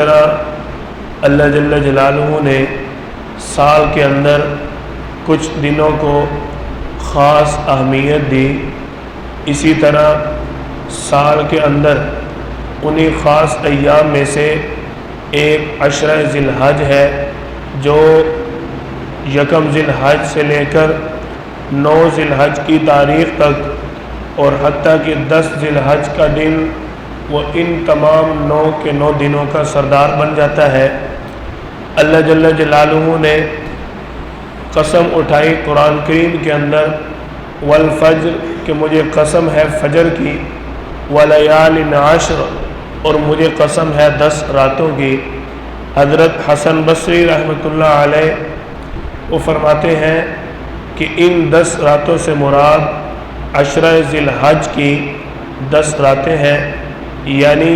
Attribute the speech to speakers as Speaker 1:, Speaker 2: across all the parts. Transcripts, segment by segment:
Speaker 1: اللہ جل جلالہ نے سال کے اندر کچھ دنوں کو خاص اہمیت دی، اسی طرح سال کے اندر انہی خاص ایام میں سے ایک عشرہ ذی الحج ہے جو یکم ذی الحج سے لے کر 9 ذی الحج کی تاریخ تک اور حتیٰ کہ 10 ذی الحج کا دن وہ ان تمام 9 کے 9 دنوں کا سردار بن جاتا ہے۔ اللہ جل جلالہ نے قسم اٹھائی قرآن کریم کے اندر والفجر کہ مجھے قسم ہے فجر کی، ولیال عشر اور مجھے قسم ہے 10 راتوں کی۔ حضرت حسن بصری رحمۃ اللہ علیہ وہ فرماتے ہیں کہ ان 10 راتوں سے مراد عشرہ ذی الحج کی 10 راتیں ہیں، یعنی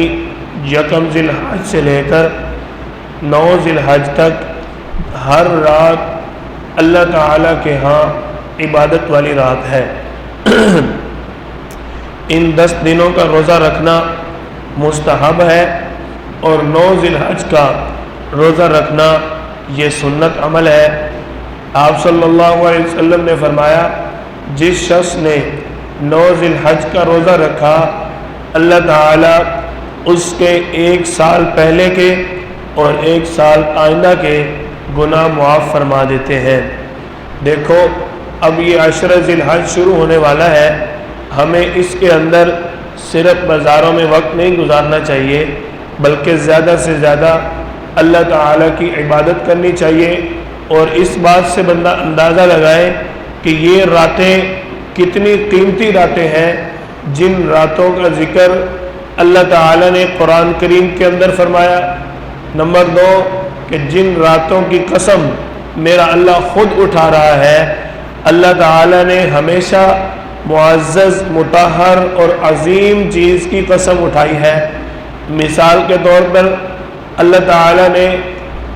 Speaker 1: یکم ذی الحج سے لے کر 9 ذی الحج تک ہر رات اللہ تعالیٰ کے ہاں عبادت والی رات ہے۔ ان 10 دنوں کا روزہ رکھنا مستحب ہے اور 9 ذی الحج کا روزہ رکھنا یہ سنت عمل ہے۔ آپ صلی اللہ علیہ وسلم نے فرمایا جس شخص نے 9 ذی الحج کا روزہ رکھا اللہ تعالیٰ اس کے 1 سال پہلے کے اور 1 سال آئندہ کے گناہ معاف فرما دیتے ہیں۔ دیکھو اب یہ عشرہ ذی الحج شروع ہونے والا ہے، ہمیں اس کے اندر صرف بازاروں میں وقت نہیں گزارنا چاہیے بلکہ زیادہ سے زیادہ اللہ تعالیٰ کی عبادت کرنی چاہیے، اور اس بات سے بندہ اندازہ لگائے کہ یہ راتیں کتنی قیمتی راتیں ہیں جن راتوں کا ذکر اللہ تعالیٰ نے قرآن کریم کے اندر فرمایا۔ نمبر 2 کہ جن راتوں کی قسم میرا اللہ خود اٹھا رہا ہے، اللہ تعالیٰ نے ہمیشہ معزز مطہر اور عظیم چیز کی قسم اٹھائی ہے۔ مثال کے طور پر اللہ تعالیٰ نے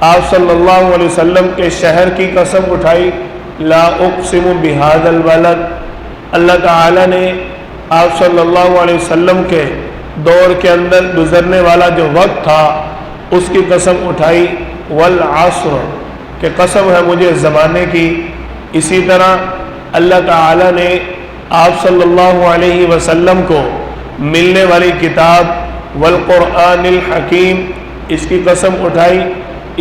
Speaker 1: آپ صلی اللہ علیہ وسلم کے شہر کی قسم اٹھائی، لا اقسم بہذا البلد۔ اللہ تعالیٰ نے آپ صلی اللہ علیہ وسلم کے دور کے اندر گزرنے والا جو وقت تھا اس کی قسم اٹھائی، والعصر کہ قسم ہے مجھے زمانے کی۔ اسی طرح اللہ تعالیٰ نے آپ صلی اللہ علیہ وسلم کو ملنے والی کتاب والقرآن الحکیم اس کی قسم اٹھائی۔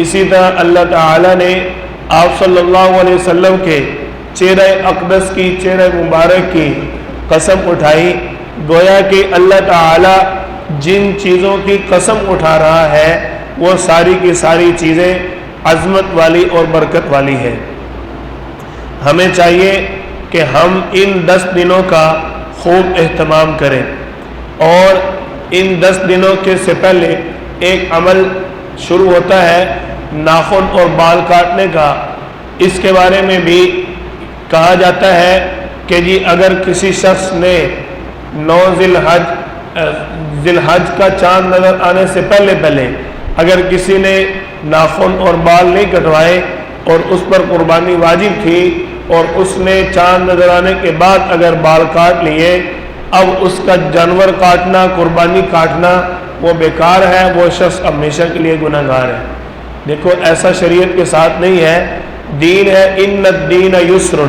Speaker 1: اسی طرح اللہ تعالیٰ نے آپ صلی اللہ علیہ وسلم کے چہرہ اقدس کی، چہرہ مبارک کی قسم اٹھائی۔ گویا کہ اللہ تعالیٰ جن چیزوں کی قسم اٹھا رہا ہے وہ ساری کی ساری چیزیں عظمت والی اور برکت والی ہے۔ ہمیں چاہیے کہ ہم ان 10 دنوں کا خوب اہتمام کریں، اور ان 10 دنوں کے سے پہلے ایک عمل شروع ہوتا ہے ناخن اور بال کاٹنے کا۔ اس کے بارے میں بھی کہا جاتا ہے کہ جی اگر کسی شخص نے 9 ذی الحج کا چاند نظر آنے سے پہلے اگر کسی نے ناخن اور بال نہیں کٹوائے اور اس پر قربانی واجب تھی اور اس نے چاند نظر آنے کے بعد اگر بال کاٹ لیے، اب اس کا جانور کاٹنا، قربانی کاٹنا وہ بیکار ہے، وہ شخص ہمیشہ کے لیے گناہ گار ہے۔ دیکھو ایسا شریعت کے ساتھ نہیں ہے۔ دین ہے ان الدین یسر،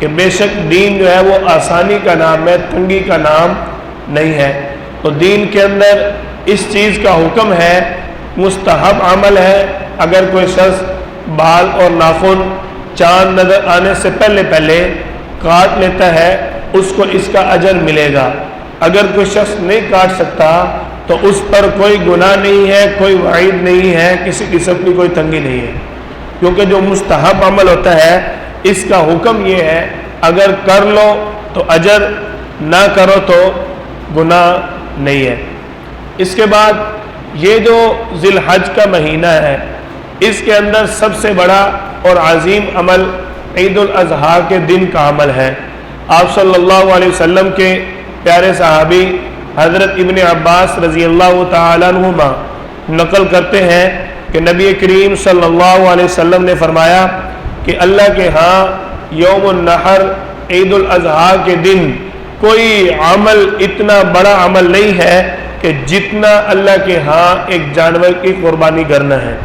Speaker 1: کہ بے شک دین جو ہے وہ آسانی کا نام ہے، تنگی کا نام نہیں ہے۔ تو دین کے اندر اس چیز کا حکم ہے، مستحب عمل ہے، اگر کوئی شخص بال اور ناخن چاند نظر آنے سے پہلے کاٹ لیتا ہے اس کو اس کا اجر ملے گا۔ اگر کوئی شخص نہیں کاٹ سکتا تو اس پر کوئی گناہ نہیں ہے، کوئی وعید نہیں ہے، کسی قسم کی کوئی تنگی نہیں ہے، کیونکہ جو مستحب عمل ہوتا ہے اس کا حکم یہ ہے اگر کر لو تو اجر، نہ کرو تو گناہ نہیں ہے۔ اس کے بعد یہ جو ذی الحج کا مہینہ ہے اس کے اندر سب سے بڑا اور عظیم عمل عید الاضحیٰ کے دن کا عمل ہے۔ آپ صلی اللہ علیہ وسلم کے پیارے صحابی حضرت ابن عباس رضی اللہ تعالیٰ عنہما نقل کرتے ہیں کہ نبی کریم صلی اللہ علیہ وسلم نے فرمایا کہ اللہ کے ہاں یوم النحر عید الاضحیٰ کے دن کوئی عمل اتنا بڑا عمل نہیں ہے کہ جتنا اللہ کے ہاں ایک جانور کی قربانی کرنا ہے۔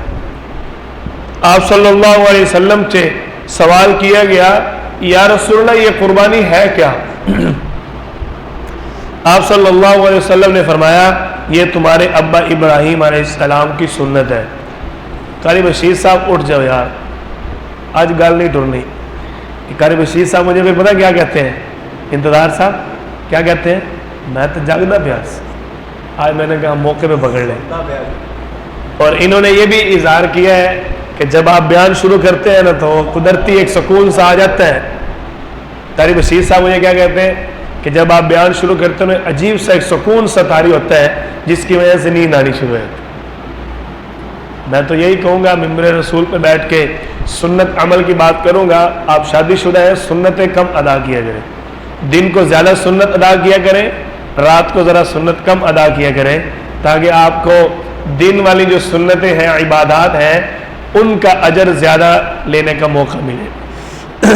Speaker 1: آپ صلی اللہ علیہ وسلم سے سوال کیا گیا یا رسول اللہ یہ قربانی ہے کیا؟ آپ صلی اللہ علیہ وسلم نے فرمایا یہ تمہارے ابا ابراہیم علیہ السلام کی سنت ہے۔ قاری بشیر صاحب اٹھ جاؤ یار، آج گل نہیں ٹرنی۔ قاری بشیر صاحب مجھے پھر پتہ کیا کہتے ہیں، انتظار صاحب کیا کہتے ہیں، میں تو جاگنا پیاس، آج میں نے کہا موقع پہ پکڑ لیں۔ اور انہوں نے یہ بھی اظہار کیا ہے کہ جب آپ بیان شروع کرتے ہیں نا تو قدرتی ایک سکون سا آ جاتا ہے۔ قاری بشیر صاحب مجھے کیا کہتے ہیں کہ جب آپ بیان شروع کرتے ہیں عجیب سا ایک سکون سا طاری ہوتا ہے جس کی وجہ سے نیند آنی شروع ہے۔ میں تو یہی کہوں گا ممبر رسول پہ بیٹھ کے سنت عمل کی بات کروں گا، آپ شادی شدہ ہیں سنتیں کم ادا کیا کریں، دن کو زیادہ سنت ادا کیا کریں، رات کو ذرا سنت کم ادا کیا کریں، تاکہ آپ کو دن والی جو سنتیں ہیں عبادات ہیں ان کا اجر زیادہ لینے کا موقع ملے۔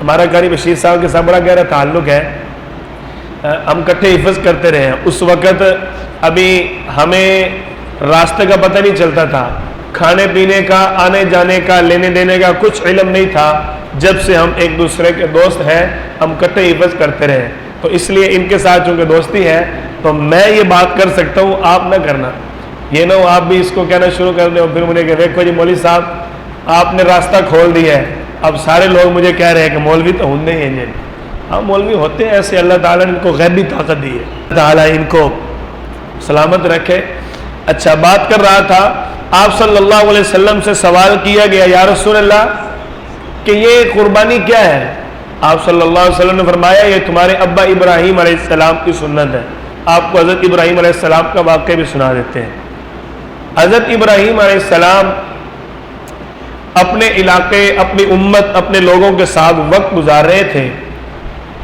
Speaker 1: ہمارا قاری بشیر صاحب کے ساتھ بڑا گہرا تعلق ہے، ہم کٹھے حفظ کرتے رہے ہیں۔ اس وقت ابھی ہمیں راستے کا پتہ نہیں چلتا تھا، کھانے پینے کا، آنے جانے کا، لینے دینے کا کچھ علم نہیں تھا۔ جب سے ہم ایک دوسرے کے دوست ہیں ہم کٹھے حفظ کرتے رہے، تو اس لیے ان کے ساتھ چونکہ دوستی ہے تو میں یہ بات کر سکتا ہوں، آپ نہ کرنا، یہ نہ ہو آپ بھی اس کو کہنا شروع کر دیں اور پھر مجھے کہ دیکھو جی مولوی صاحب آپ نے راستہ کھول دیا ہے، اب سارے لوگ مجھے کہہ رہے ہیں کہ مولوی تو ہوں نہیں ہیں۔ ہاں مولوی ہوتے ہیں ایسے، اللہ تعالیٰ نے ان کو غیبی طاقت دی ہے، اللہ تعالیٰ ان کو سلامت رکھے۔ اچھا بات کر رہا تھا، آپ صلی اللہ علیہ وسلم سے سوال کیا گیا یا رسول اللہ کہ یہ قربانی کیا ہے؟ آپ صلی اللہ علیہ وسلم نے فرمایا یہ تمہارے ابا ابراہیم علیہ السلام کی سنت ہے۔ آپ کو حضرت ابراہیم علیہ السلام کا واقعہ بھی سنا دیتے ہیں۔ حضرت ابراہیم علیہ السلام اپنے علاقے، اپنی امت، اپنے لوگوں کے ساتھ وقت گزار رہے تھے۔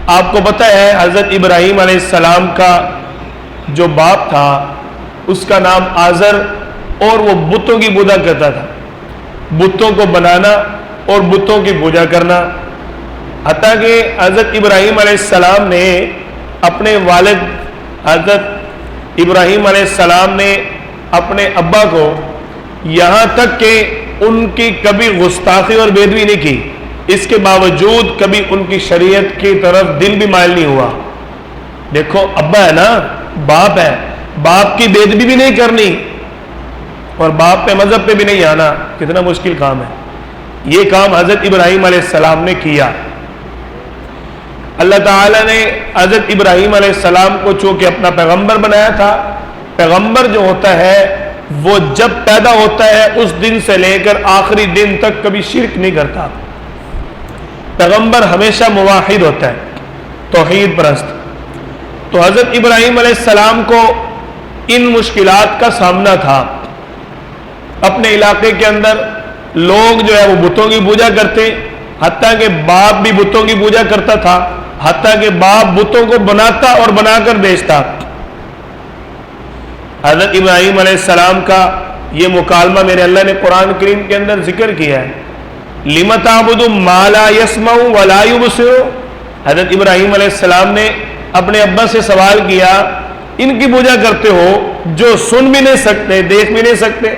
Speaker 1: آپ کو پتہ ہے حضرت ابراہیم علیہ السلام کا جو باپ تھا اس کا نام آزر، اور وہ بتوں کی پوجا کرتا تھا، بتوں کو بنانا اور بتوں کی پوجا کرنا، حتیٰ کہ حضرت ابراہیم علیہ السلام نے اپنے والد حضرت ابراہیم علیہ السلام نے اپنے ابا کو یہاں تک کہ ان کی کبھی گستاخی اور بے ادبی نہیں کی، اس کے باوجود کبھی ان کی شریعت کی طرف دل بھی مائل نہیں ہوا۔ دیکھو ابا ہے نا، باپ ہے، باپ کی بے ادبی بھی نہیں کرنی اور باپ پہ مذہب پہ بھی نہیں آنا، کتنا مشکل کام ہے۔ یہ کام حضرت ابراہیم علیہ السلام نے کیا۔ اللہ تعالیٰ نے حضرت ابراہیم علیہ السلام کو چونکہ اپنا پیغمبر بنایا تھا، پیغمبر جو ہوتا ہے وہ جب پیدا ہوتا ہے اس دن سے لے کر آخری دن تک کبھی شرک نہیں کرتا، پیغمبر ہمیشہ موحد ہوتا ہے، توحید پرست۔ تو حضرت ابراہیم علیہ السلام کو ان مشکلات کا سامنا تھا۔ اپنے علاقے کے اندر لوگ جو ہے وہ بتوں کی پوجا کرتے، حتیٰ کہ باپ بھی بتوں کی پوجا کرتا تھا، حتیٰ کہ باپ بتوں کو بناتا اور بنا کر بیچتا۔ حضرت ابراہیم علیہ السلام کا یہ مکالمہ میرے اللہ نے قرآن کریم کے اندر ذکر کیا ہے، لِمَ تَعْبُدُ مَا لَا يَسْمَعُ وَلَا يُبْصِرُ۔ حضرت ابراہیم علیہ السلام نے اپنے ابا سے سوال کیا، ان کی پوجا کرتے ہو جو سن بھی نہیں سکتے، دیکھ بھی نہیں سکتے۔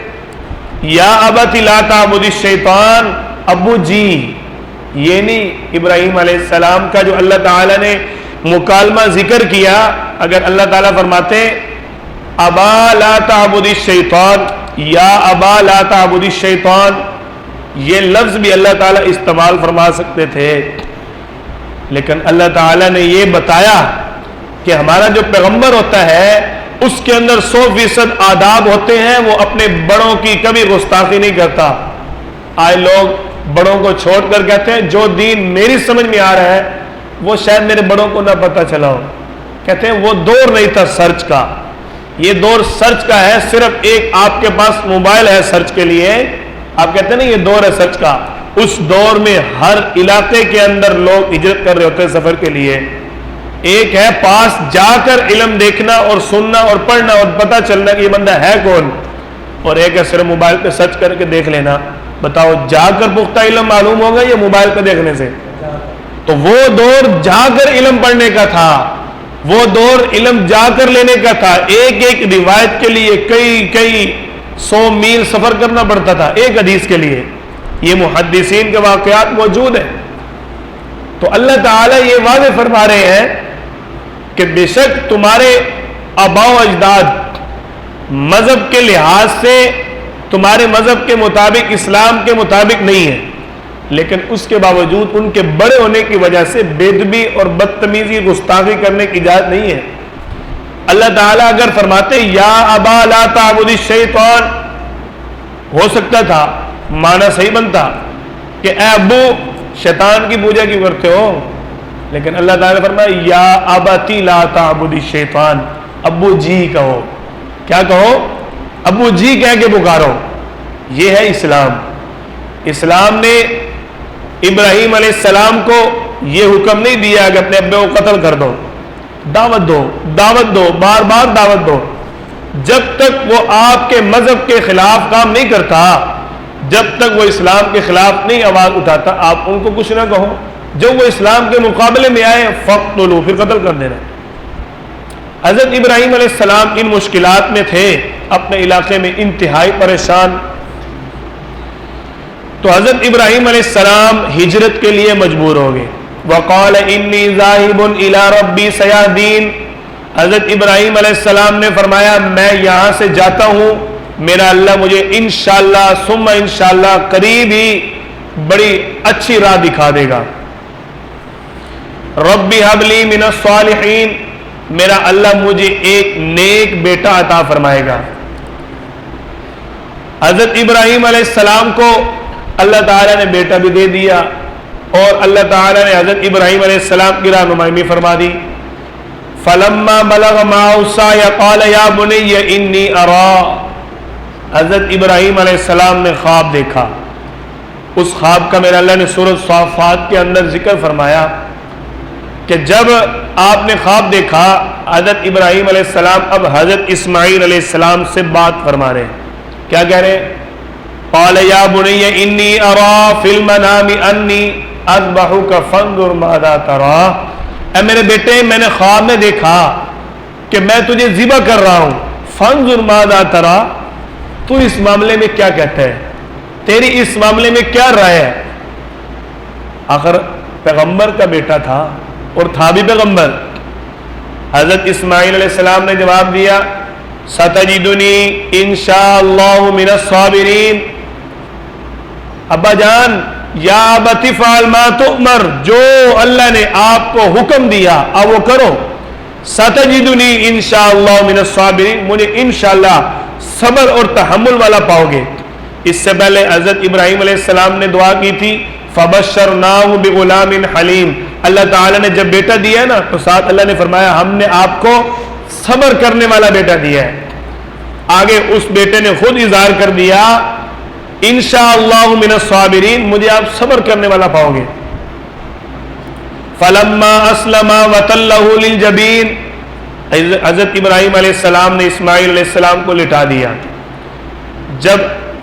Speaker 1: یا ابت لا تعبد الشیطان، ابو جی یہ نہیں ابراہیم علیہ السلام کا جو اللہ تعالیٰ نے مکالمہ ذکر کیا، اگر اللہ تعالیٰ فرماتے ابا لا تعبد الشیطان یا ابا لا تعبد الشیطان، یہ لفظ بھی اللہ تعالیٰ استعمال فرما سکتے تھے، لیکن اللہ تعالیٰ نے یہ بتایا کہ ہمارا جو پیغمبر ہوتا ہے اس کے اندر 100% آداب ہوتے ہیں، وہ اپنے بڑوں کی کبھی گستاخی نہیں کرتا۔ آج لوگ بڑوں کو چھوڑ کر کہتے ہیں جو دین میری سمجھ میں آ رہا ہے وہ شاید میرے بڑوں کو نہ پتہ چلا ہو، کہتے ہیں وہ دور نہیں تھا سرچ کا، یہ دور سرچ کا ہے، صرف ایک آپ کے پاس موبائل ہے سرچ کے لیے، آپ کہتے ہیں نا یہ دور ہے سرچ کا، اس دور میں ہر علاقے کے اندر لوگ ہجرت کر رہے ہوتے ہیں سفر کے لیے، ایک ہے پاس جا کر علم دیکھنا اور سننا اور پڑھنا اور پتہ چلنا کہ یہ بندہ ہے کون، اور ایک ہے صرف موبائل پہ سرچ کر کے دیکھ لینا۔ بتاؤ جا کر پختہ علم معلوم ہوگا یا موبائل پہ دیکھنے سے؟ تو وہ دور جا کر علم پڑھنے کا تھا، وہ دور علم جا کر لینے کا تھا، ایک ایک روایت کے لیے کئی 100 میل سفر کرنا پڑتا تھا ایک حدیث کے لیے. یہ محدثین کے واقعات موجود ہیں. تو اللہ تعالیٰ یہ واضح فرما رہے ہیں کہ بے شک تمہارے آباء و اجداد مذہب کے لحاظ سے تمہارے مذہب کے مطابق، اسلام کے مطابق نہیں ہے، لیکن اس کے باوجود ان کے بڑے ہونے کی وجہ سے بے ادبی اور بدتمیزی، گستاخی کرنے کی اجازت نہیں ہے. اللہ تعالیٰ اگر فرماتے یا ابا لا تعبد الشیطان، ہو سکتا تھا معنی صحیح بنتا کہ اے ابو شیطان کی پوجا کیوں کرتے ہو، لیکن اللہ تعالیٰ نے فرمایا یا ابتی لا تعبد الشیطان، ابو جی کہو. کیا کہو؟ ابو جی کہہ کے پکارو. یہ ہے اسلام. اسلام نے ابراہیم علیہ السلام کو یہ حکم نہیں دیا کہ اپنے ابے کو قتل کر دو. دعوت دو، بار بار دعوت دو. جب تک وہ آپ کے مذہب کے خلاف کام نہیں کرتا، جب تک وہ اسلام کے خلاف نہیں آواز اٹھاتا، آپ ان کو کچھ نہ کہو. جب وہ اسلام کے مقابلے میں آئے فقتلوا، پھر قتل کر دینا. حضرت ابراہیم علیہ السلام ان مشکلات میں تھے، اپنے علاقے میں انتہائی پریشان. تو حضرت ابراہیم علیہ السلام ہجرت کے لیے مجبور ہو گئے. وقال انی ذاہب الی ربی سیہدین. حضرت ابراہیم علیہ السلام نے فرمایا میں یہاں سے جاتا ہوں، میرا اللہ مجھے انشاءاللہ ثم انشاءاللہ قریب ہی بڑی اچھی راہ دکھا دے گا. ربی حب لی من الصالحین، میرا اللہ مجھے ایک نیک بیٹا عطا فرمائے گا. حضرت ابراہیم علیہ السلام کو اللہ تعالیٰ نے بیٹا بھی دے دیا، اور اللہ تعالیٰ نے حضرت ابراہیم علیہ السلام کی رہنمائی بھی فرما دی. فلما بلغ معه السعي قال يا بني انی ارى. حضرت ابراہیم علیہ السلام نے خواب دیکھا. اس خواب کا میرا اللہ نے سورۃ صافات کے اندر ذکر فرمایا کہ جب آپ نے خواب دیکھا، حضرت ابراہیم علیہ السلام اب حضرت اسماعیل علیہ السلام سے بات فرما رہے ہیں. کیا کہہ رہے ہیں؟ قال یا بنی انی ارى فی المنام انی اذبحک فانظر ماذا ترى. اے میرے بیٹے، میں نے خواب میں دیکھا کہ میں تجھے ذبح کر رہا ہوں. فانظر ماذا ترى، تو اس معاملے میں کیا کہتا ہے، تیری اس معاملے میں کیا رائے ہے. آخر پیغمبر کا بیٹا تھا اور تھا بھی پیغمبر. حضرت اسماعیل علیہ السلام نے جواب دیا ستجدنی انشاءاللہ من الصابرین. ابا جان، یا ابت افعل ما تؤمر، جو اللہ نے آپ کو حکم دیا اب وہ کرو. ستجدنی انشاءاللہ من الصابرین، مجھے انشاءاللہ صبر اور تحمل والا پاؤ گے. اس سے پہلے حضرت ابراہیم علیہ السلام نے دعا کی تھی فبشرناہ بغلام حلیم. اللہ تعالیٰ نے جب بیٹا دیا نا تو ساتھ اللہ نے فرمایا ہم نے آپ کو صبر کرنے والا بیٹا دیا ہے. آگے اس بیٹے نے خود اظہار کر دیا انشاءاللہ من الصابرین، مجھے آپ صبر کرنے والا پاؤ گے. فلما اسلم وتلہ للجبین، حضرت ابراہیم علیہ السلام نے اسماعیل علیہ السلام کو لٹا دیا. جب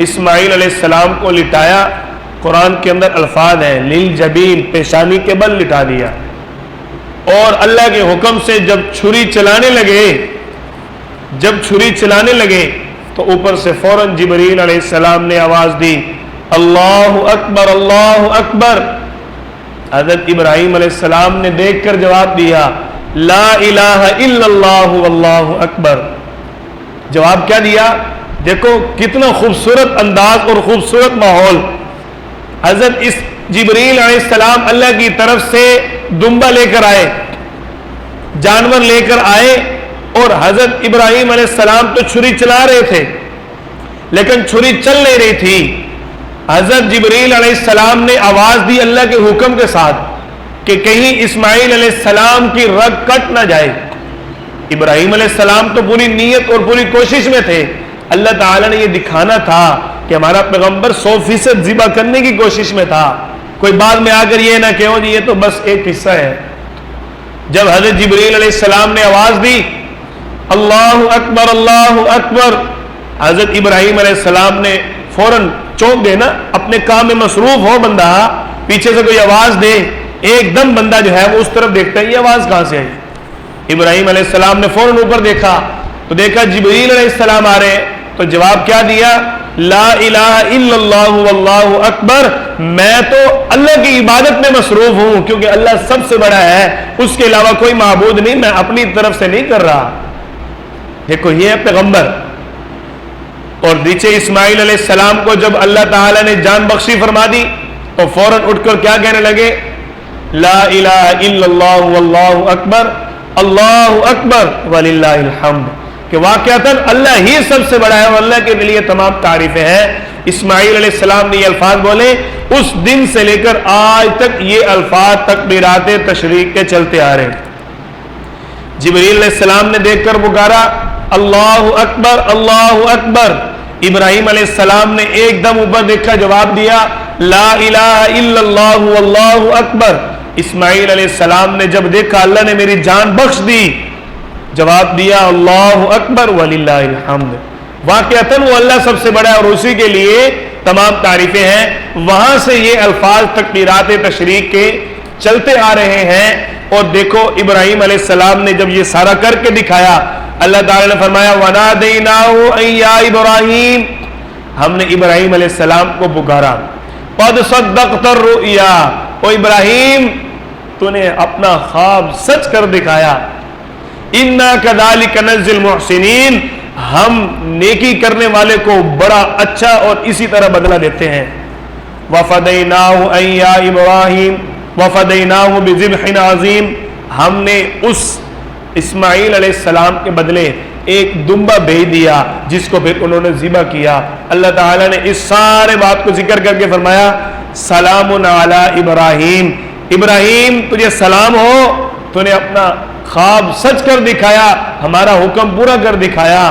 Speaker 1: اسماعیل علیہ السلام کو لٹایا، قرآن کے اندر الفاظ ہیں للجبین، پیشانی کے بل لٹا دیا. اور اللہ کے حکم سے جب چھری چلانے لگے تو اوپر سے فوراً جبریل علیہ السلام نے آواز دی اللہ اکبر اللہ اکبر. حضرت ابراہیم علیہ السلام نے دیکھ کر جواب دیا لا الہ الا اللہ واللہ اکبر. جواب کیا دیا؟ دیکھو کتنا خوبصورت انداز اور خوبصورت ماحول. حضرت اس جبریل علیہ السلام اللہ کی طرف سے دمبا لے کر آئے، جانور لے کر آئے، اور حضرت ابراہیم علیہ السلام تو چھری چلا رہے تھے لیکن چھری چل نہیں رہی تھی. حضرت جبریل علیہ السلام نے آواز دی اللہ کے حکم کے ساتھ کہ کہیں اسماعیل علیہ السلام کی رگ کٹ نہ جائے. ابراہیم علیہ السلام تو پوری نیت اور پوری کوشش میں تھے. اللہ تعالیٰ نے یہ دکھانا تھا کہ ہمارا پیغمبر 100% ذبح کرنے کی کوشش میں تھا. کوئی بعد میں آ کر یہ نہ کہو جی یہ تو بس ایک حصہ ہے. جب حضرت جبریل علیہ السلام نے آواز دی اللہ اکبر اللہ اکبر، حضرت ابراہیم علیہ السلام نے فوراً چونک دے نا، اپنے کام میں مصروف ہو بندہ، پیچھے سے کوئی آواز دے ایک دم بندہ جو ہے وہ اس طرف دیکھتا ہے یہ آواز کہاں سے آئی. ابراہیم علیہ السلام نے فوراً اوپر دیکھا تو دیکھا جبریل علیہ السلام آ رہے ہیں، تو جواب کیا دیا؟ لا الہ الا اللہ واللہ اکبر، میں تو اللہ کی عبادت میں مصروف ہوں کیونکہ اللہ سب سے بڑا ہے، اس کے علاوہ کوئی معبود نہیں، میں اپنی طرف سے نہیں کر رہا۔ دیکھو یہ ہے پیغمبر۔ اور نیچے اسماعیل علیہ السلام کو جب اللہ تعالیٰ نے جان بخشی فرما دی تو فوراً اٹھ کر کیا کہنے لگے؟ لا الہ الا اللہ واللہ اکبر، اللہ اکبر وللہ الحمد، کہ واقعتاً اللہ ہی سب سے بڑا ہے اور اللہ کے لیے تمام تعریفیں ہیں۔ اسماعیل علیہ السلام نے یہ الفاظ بولے، اس دن سے لے کر آج تک یہ الفاظ تکبیرات تشریق کے چلتے آ رہے ہیں۔ جبریل علیہ السلام نے دیکھ کر پکارا اللہ اکبر اللہ اکبر، ابراہیم علیہ السلام نے ایک دم اوپر دیکھا، جواب دیا لا الہ الا اللہ واللہ اکبر۔ اسماعیل علیہ السلام نے جب دیکھا اللہ نے میری جان بخش دی، جواب دیا اللہ اکبر وللہ الحمد، واقعتاً وہ اللہ سب سے بڑا ہے اور اسی کے لیے تمام تعریفیں ہیں۔ وہاں سے یہ الفاظ تکبیرات تشریق کے چلتے آ رہے ہیں۔ اور دیکھو ابراہیم علیہ السلام نے جب یہ سارا کر کے دکھایا، اللہ تعالیٰ نے فرمایا وَنَادَيْنَاهُ أَن يَا إِبْرَاهِيمُ، ہم نے ابراہیم علیہ السلام کو پکارا، قَدْ صَدَّقْتَ الرُّؤْيَا، او ابراہیم تو نے اپنا خواب سچ کر دکھایا، اِنَّا كَذَلِكَ نَجْزِي الْمُحْسِنِينَ، ہم نیکی کرنے والے کو بڑا اچھا اور اسی طرح بدلہ دیتے ہیں۔ وَفَدَيْنَاهُ أَن يَا إِبْرَاهِيمُ وَفَدَيْنَاهُ بِذِبْحٍ عَظِيمٍ، ہم نے اس اسماعیل علیہ السلام کے بدلے ایک دمبا بھیج دیا جس کو پھر انہوں نے ذبح کیا۔ اللہ تعالیٰ نے اس سارے بات کو ذکر کر کے فرمایا سلام علی ابراہیم، ابراہیم تجھے سلام ہو، تو نے اپنا خواب سچ کر دکھایا، ہمارا حکم پورا کر دکھایا۔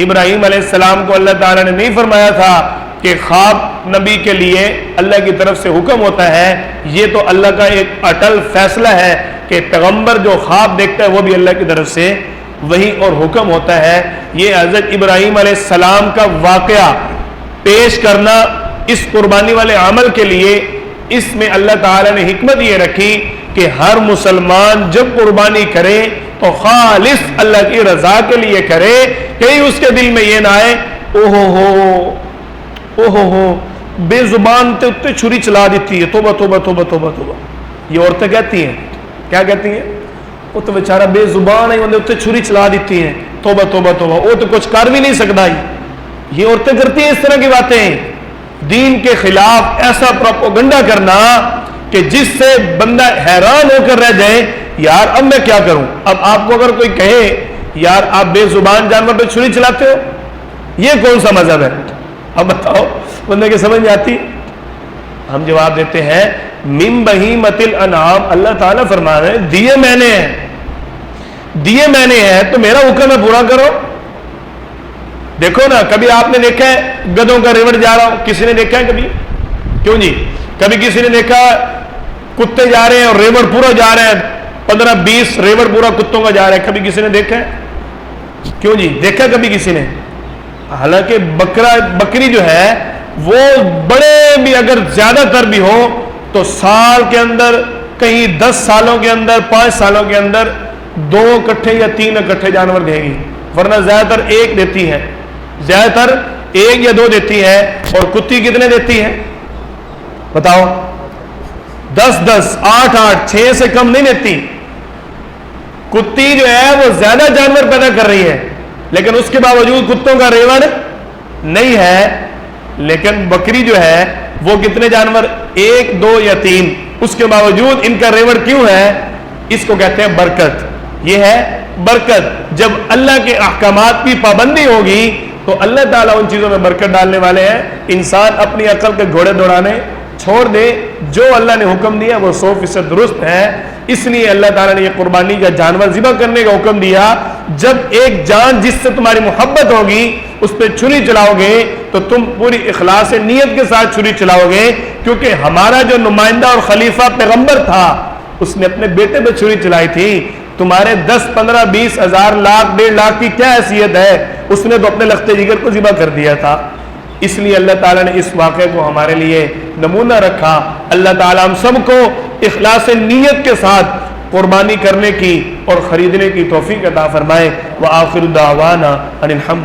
Speaker 1: ابراہیم علیہ السلام کو اللہ تعالیٰ نے نہیں فرمایا تھا کہ خواب نبی کے لیے اللہ کی طرف سے حکم ہوتا ہے، یہ تو اللہ کا ایک اٹل فیصلہ ہے کہ پیغمبر جو خواب دیکھتا ہے وہ بھی اللہ کی طرف سے وہی اور حکم ہوتا ہے۔ یہ حضرت ابراہیم علیہ السلام کا واقعہ پیش کرنا اس قربانی والے عمل کے لیے، اس میں اللہ تعالیٰ نے حکمت یہ رکھی کہ ہر مسلمان جب قربانی کرے تو خالص اللہ کی رضا کے لیے کرے، کہیں اس کے دل میں یہ نہ آئے اوہو بے زبان تے اتے چھری چلا دیتی ہے، توبہ توبہ توبہ توبہ توبہ، یہ عورتیں کہتی ہیں، کیا کہتی ہیں؟ وہ تو بیچارہ بے زبان ہے، اتے چھری چلا دیتی ہیں، توبہ توبہ توبہ، وہ تو کچھ کر بھی نہیں سکتا۔ یہ عورتیں کرتی ہیں اس طرح کی باتیں، دین کے خلاف ایسا پروپیگنڈا کرنا کہ جس سے بندہ حیران ہو کر رہ جائے یار اب میں کیا کروں۔ اب آپ کو اگر کوئی کہے یار آپ بے زبان جانور پہ چھری چلاتے ہو، یہ کون سا مذہب ہے؟ اب بتاؤ، بندے کی سمجھ نہیں آتی۔ ہم جواب دیتے ہیں من بہیمۃ الانعام، اللہ تعالیٰ فرما رہے ہیں دیے میں نے ہیں، دیے میں نے ہیں تو میرا حکم ہے پورا کرو۔ دیکھو نا، کبھی آپ نے دیکھا ہے گدھوں کا ریوڑ جا رہا ہو، کسی نے دیکھا ہے کبھی؟ کیوں جی؟ کبھی کسی نے دیکھا کتے جا رہے ہیں اور ریوڑ پورا جا رہے ہیں، 15-20 ریوڑ پورا کتوں کا جا رہا ہے، کبھی کسی نے دیکھا ہے؟ کیوں جی؟ دیکھا کبھی کسی نے؟ حالانکہ بکری جو ہے وہ بڑے بھی اگر زیادہ تر بھی ہو تو سال کے اندر کہیں 10 سالوں کے اندر 5 سالوں کے اندر 2 اکٹھے یا 3 اکٹھے جانور دے گی، ورنہ زیادہ تر ایک دیتی ہے، زیادہ تر 1 یا 2 دیتی ہے۔ اور کتی کتنے دیتی ہے بتاؤ؟ 10-10 8-8 6 سے کم نہیں دیتی۔ کتی جو ہے وہ زیادہ جانور پیدا کر رہی ہے لیکن اس کے باوجود کتوں کا ریوڑ نہیں ہے، لیکن بکری جو ہے وہ کتنے جانور 1 2 یا 3، اس کے باوجود ان کا ریوڑ کیوں ہے؟ اس کو کہتے ہیں برکت، یہ ہے برکت۔ جب اللہ کے احکامات کی پابندی ہوگی تو اللہ تعالیٰ ان چیزوں میں برکت ڈالنے والے ہیں۔ انسان اپنی عقل کے گھوڑے دوڑانے چھوڑ دے، جو اللہ نے حکم دیا وہ 100% درست ہے۔ اس لیے اللہ تعالیٰ نے یہ قربانی کا جانور ذبح کرنے کا حکم دیا۔ جب ایک جان جس سے تمہاری محبت ہوگی اس پہ چھری چلاؤ گے تو تم پوری اخلاص نیت کے ساتھ چھری چلاؤ گے، کیونکہ ہمارا جو نمائندہ اور خلیفہ پیغمبر تھا اس نے اپنے بیٹے پہ چھری چلائی تھی۔ تمہارے 10 15 20 ہزار لاکھ 1.5 لاکھ کی کیا حیثیت ہے؟ اس نے تو اپنے لخت جگر کو ذبح کر دیا تھا۔ اس لیے اللہ تعالیٰ نے اس واقعے کو ہمارے لیے نمونہ رکھا۔ اللہ تعالیٰ ہم سب کو اخلاص نیت کے ساتھ قربانی کرنے کی اور خریدنے کی توفیق عطا فرمائے۔ وآخر دعوانا ان الحمد